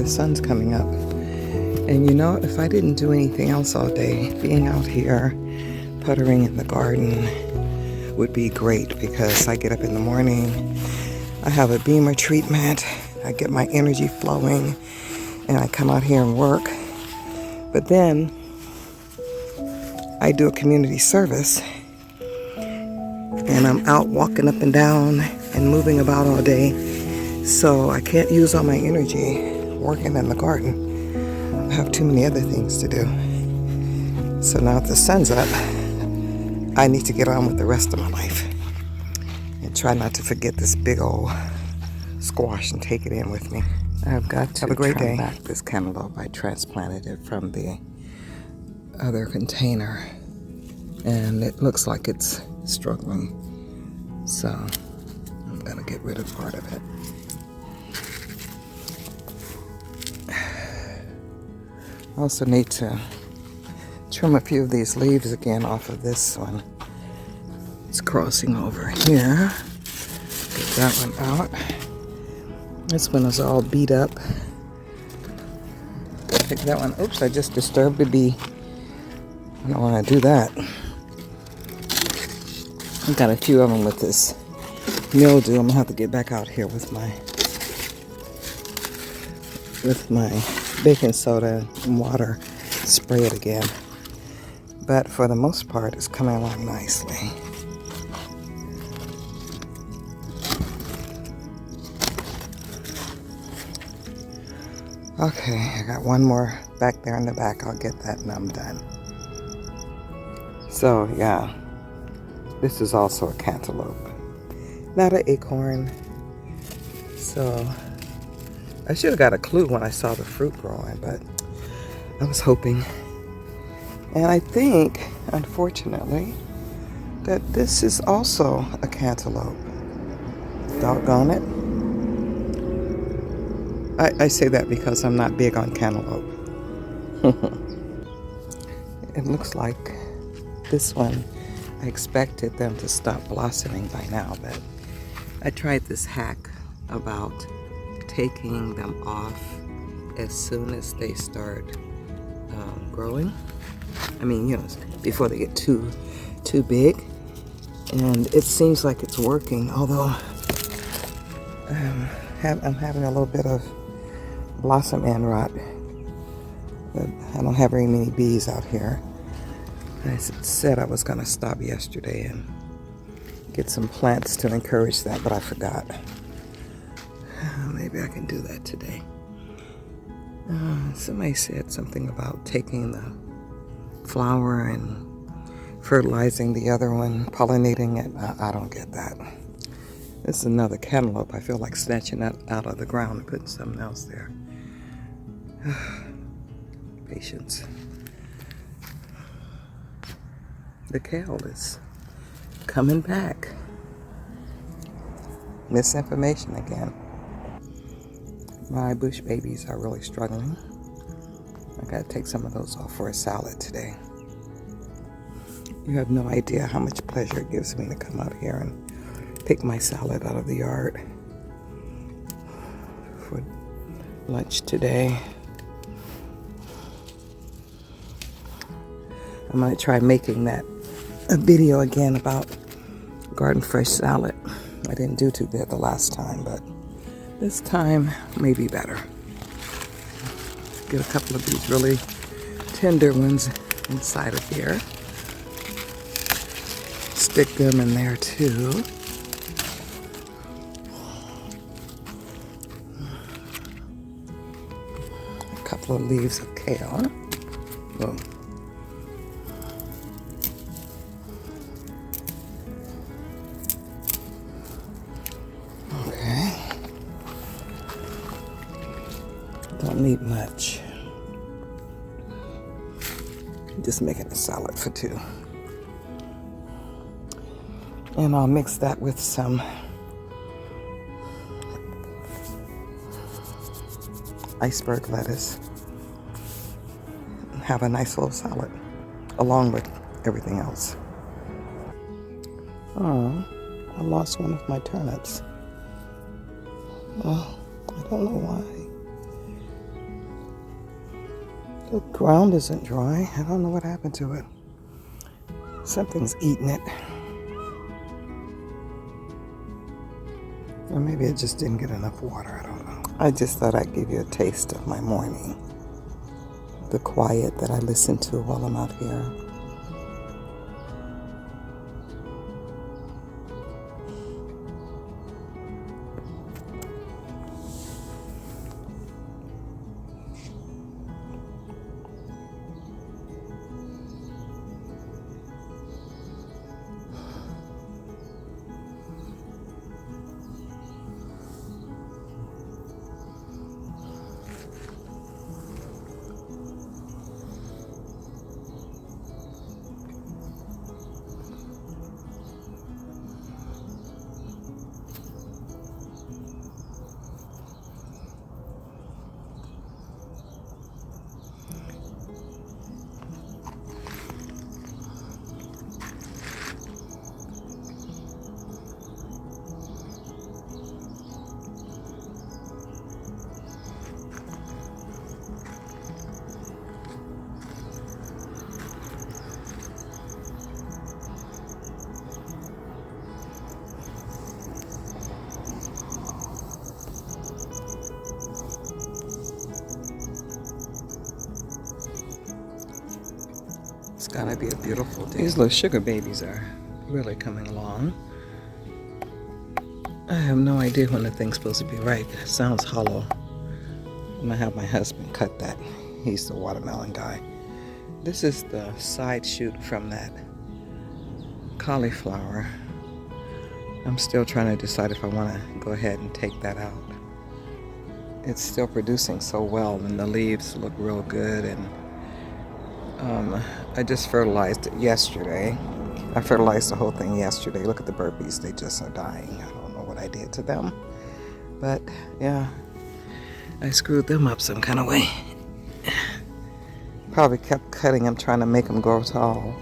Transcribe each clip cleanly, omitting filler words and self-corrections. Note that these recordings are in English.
Sun's coming up, and you know, if I didn't do anything else all day, being out here puttering in the garden would be great, because I get up in the morning, I have a beamer treatment, I get my energy flowing, and I come out here and work. But then I do a community service, and I'm out walking up and down and moving about all day, so I can't use all my energy working in the garden. I have too many other things to do. So now that the sun's up, I need to get on with the rest of my life and try not to forget this big old squash and take it in with me. I've got to have a great day. Back this cantaloupe. I transplanted it from the other container, and it looks like it's struggling. So I'm gonna get rid of part of it. I also need to trim a few of these leaves again off of this one. It's crossing over here. Get that one out. This one is all beat up. Pick that one. Oops, I just disturbed the bee. I don't want to do that. I've got a few of them with this mildew. I'm going to have to get back out here with my baking soda and water, spray it again. But for the most part, it's coming along nicely. Okay, I got one more back there in the back. I'll get that and I'm done. So yeah, this is also a cantaloupe, not an acorn. So I should have got a clue when I saw the fruit growing, but I was hoping. And I think, unfortunately, that this is also a cantaloupe. Doggone it. I say that because I'm not big on cantaloupe. It looks like this one, I expected them to stop blossoming by now, but I tried this hack about taking them off as soon as they start growing. I mean, you know, before they get too big. And it seems like it's working, although I'm having a little bit of blossom end rot. I don't have very many bees out here. I said I was going to stop yesterday and get some plants to encourage that, but I forgot. Maybe I can do that today. Somebody said something about taking the flower and fertilizing the other one, pollinating it. I don't get that. This is another cantaloupe. I feel like snatching that out of the ground and putting something else there. Patience. The kale is coming back. misinformation again. My bush babies are really struggling. I gotta take some of those off for a salad today. You have no idea how much pleasure it gives me to come out here and pick my salad out of the yard for lunch today. I'm gonna try making that a video again about garden fresh salad. I didn't do too good the last time, but this time may be better. Get a couple of these really tender ones inside of here. Stick them in there too. A couple of leaves of kale. Whoa. Okay. Don't need much. Just making a salad for two. And I'll mix that with some iceberg lettuce. Have a nice little salad along with everything else. Oh, I lost one of my turnips. Oh, I don't know why. The ground isn't dry. I don't know what happened to it. Something's eating it. Or maybe it just didn't get enough water. I don't know. I just thought I'd give you a taste of my morning. The quiet that I listen to while I'm out here. It's gonna be a beautiful day. These little sugar babies are really coming along. I have no idea when the thing's supposed to be ripe. It sounds hollow. I'm gonna have my husband cut that. He's the watermelon guy. This is the side shoot from that cauliflower. I'm still trying to decide if I want to go ahead and take that out. It's still producing so well and the leaves look real good, and I just fertilized it yesterday. I fertilized the whole thing yesterday. Look at the burpees, they just are dying. I don't know what I did to them, but yeah, I screwed them up some kind of way. Probably kept cutting them, trying to make them grow tall,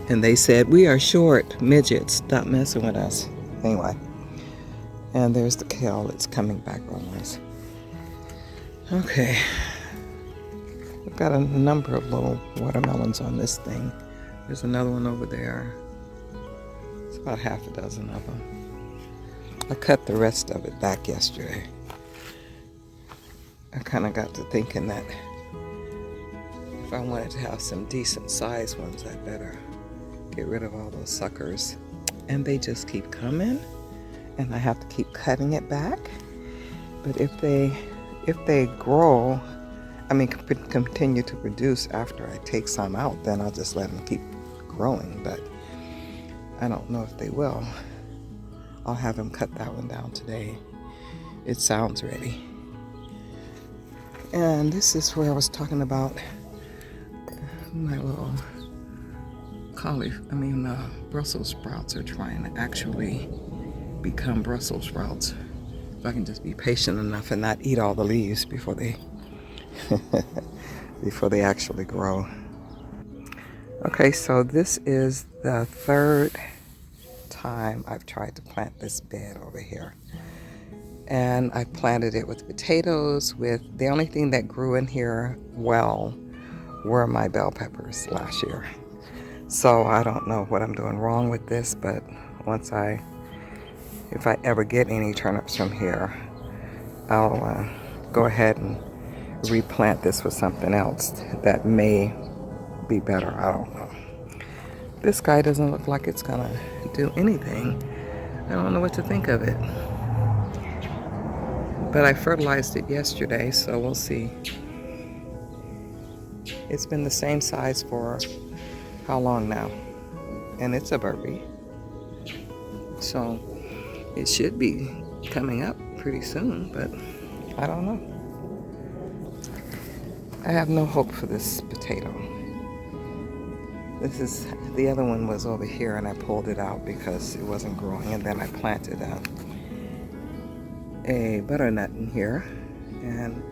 and they said, "We are short midgets, stop messing with us." Anyway, and there's the kale. It's coming back real nice. Okay, I've got a number of little watermelons on this thing. There's another one over there. It's about half a dozen of them. I cut the rest of it back yesterday. I kind of got to thinking that if I wanted to have some decent sized ones, I'd better get rid of all those suckers. And they just keep coming, and I have to keep cutting it back. But if they grow, continue to produce after I take some out, then I'll just let them keep growing. But I don't know if they will. I'll have him cut that one down today. It sounds ready. And this is where I was talking about my little Brussels sprouts are trying to actually become Brussels sprouts. If I can just be patient enough and not eat all the leaves before they before they actually grow. Okay, so this is the third time I've tried to plant this bed over here. And I planted it with potatoes. With the only thing that grew in here well were my bell peppers last year. So I don't know what I'm doing wrong with this, but if I ever get any turnips from here, I'll go ahead and replant this with something else that may be better. I don't know. This guy doesn't look like it's gonna do anything. I don't know what to think of it. But I fertilized it yesterday, so we'll see. It's been the same size for how long now? And it's a burpee. So it should be coming up pretty soon, but I don't know. I have no hope for this potato. The other one was over here and I pulled it out because it wasn't growing, and then I planted a butternut in here, and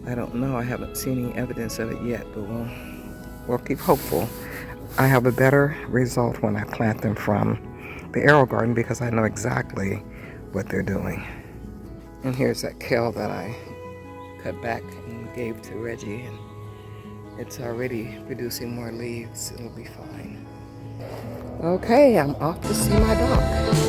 I don't know, I haven't seen any evidence of it yet, but we'll keep hopeful. I have a better result when I plant them from the arrow garden because I know exactly what they're doing. And here's that kale that I cut back and gave to Reggie, and it's already producing more leaves. It'll be fine. Okay, I'm off to see my doc.